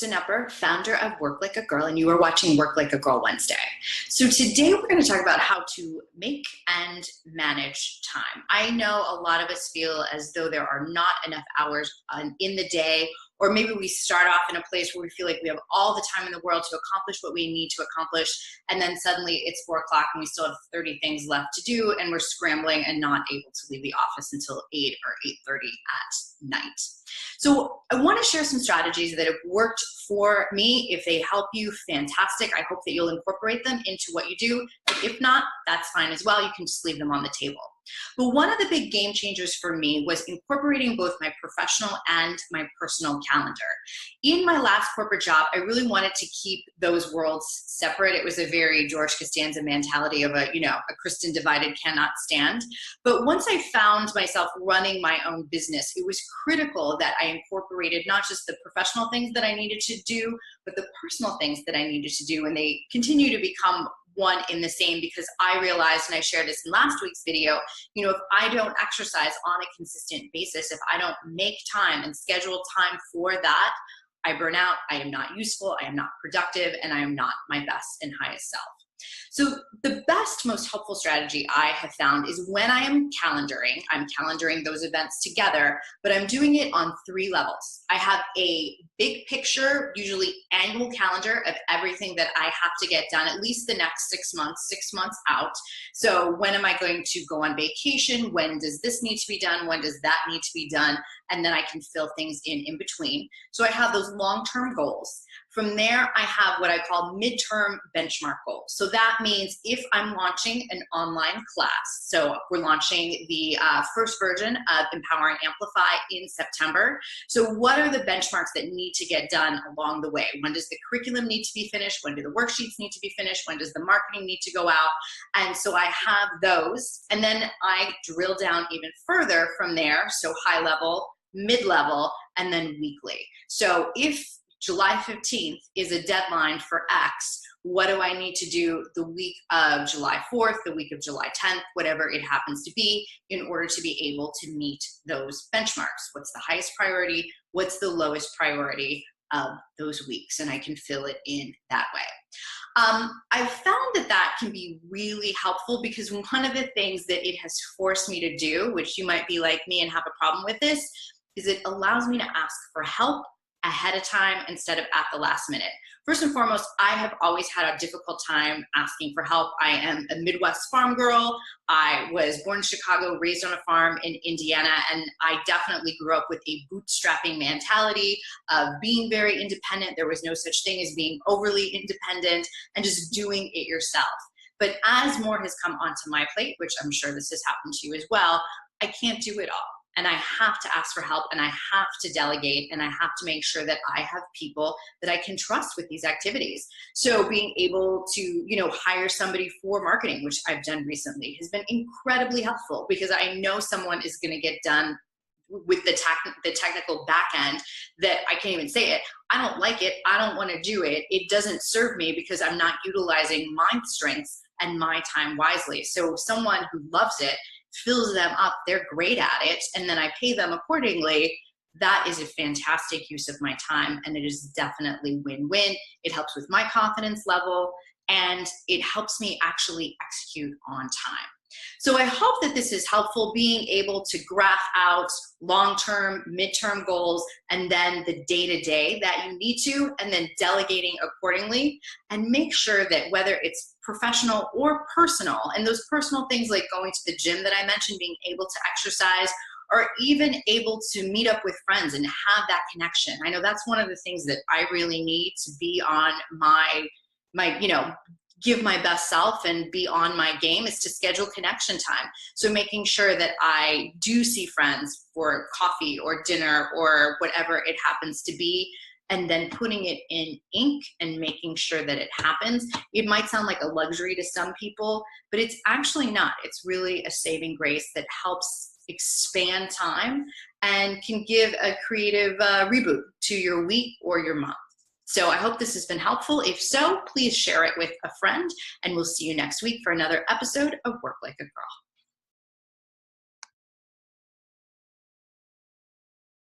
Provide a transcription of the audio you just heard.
Kristen Upper, founder of Work Like a Girl, and you are watching Work Like a Girl Wednesday. So today we're going to talk about how to make and manage time. I know a lot of us feel as though there are not enough hours in the day, or maybe we start off in a place where we feel like we have all the time in the world to accomplish what we need to accomplish, and then suddenly it's 4 o'clock and we still have 30 things left to do, and we're scrambling and not able to leave the office until 8 or 8:30 at night. So I want to share some strategies that have worked for me. If they help you, fantastic. I hope that you'll incorporate them into what you do. But if not, that's fine as well. You can just leave them on the table. But one of the big game changers for me was incorporating both my professional and my personal calendar. In my last corporate job, I really wanted to keep those worlds separate. It was a very George Costanza mentality of a Kristen divided cannot stand. But once I found myself running my own business, it was critical that I incorporated not just the professional things that I needed to do, but the personal things that I needed to do. And they continue to become one in the same, because I realized, and I shared this in last week's video, if I don't exercise on a consistent basis, if I don't make time and schedule time for that, I burn out, I am not useful, I am not productive, and I am not my best and highest self. So the best, most helpful strategy I have found is when I am calendaring, I'm calendaring those events together, but I'm doing it on 3 levels. I have a big picture, usually annual calendar of everything that I have to get done at least the next 6 months out. So when am I going to go on vacation? When does this need to be done? When does that need to be done? And then I can fill things in between. So I have those long-term goals. From there, I have what I call midterm benchmark goals. So that means if I'm launching an online class, so we're launching the first version of Empower and Amplify in September. So what are the benchmarks that need to get done along the way? When does the curriculum need to be finished? When do the worksheets need to be finished? When does the marketing need to go out? And so I have those, and then I drill down even further from there. So high level, mid-level, and then weekly. So if July 15th is a deadline for X, what do I need to do the week of July 4th, the week of July 10th, whatever it happens to be, in order to be able to meet those benchmarks? What's the highest priority? What's the lowest priority of those weeks? And I can fill it in that way. I've found that can be really helpful, because one of the things that it has forced me to do, which you might be like me and have a problem with this, is it allows me to ask for help ahead of time instead of at the last minute. First and foremost, I have always had a difficult time asking for help. I am a Midwest farm girl. I was born in Chicago, raised on a farm in Indiana, and I definitely grew up with a bootstrapping mentality of being very independent. There was no such thing as being overly independent and just doing it yourself. But as more has come onto my plate, which I'm sure this has happened to you as well, I can't do it all. And I have to ask for help, and I have to delegate, and I have to make sure that I have people that I can trust with these activities. So being able to, hire somebody for marketing, which I've done recently, has been incredibly helpful, because I know someone is going to get done with the technical back end that I can't even say it. I don't like it. I don't want to do it. It doesn't serve me because I'm not utilizing my strengths and my time wisely. So someone who loves it, fills them up, they're great at it, and then I pay them accordingly. That is a fantastic use of my time, and it is definitely win-win. It helps with my confidence level, and it helps me actually execute on time. So I hope that this is helpful, being able to graph out long-term, midterm goals, and then the day-to-day that you need to, and then delegating accordingly, and make sure that whether it's professional or personal, and those personal things like going to the gym that I mentioned, being able to exercise, or even able to meet up with friends and have that connection. I know that's one of the things that I really need to be on my give my best self and be on my game, is to schedule connection time. So making sure that I do see friends for coffee or dinner or whatever it happens to be, and then putting it in ink and making sure that it happens. It might sound like a luxury to some people, but it's actually not. It's really a saving grace that helps expand time and can give a creative reboot to your week or your month. So I hope this has been helpful. If so, please share it with a friend, and we'll see you next week for another episode of Work Like a Girl.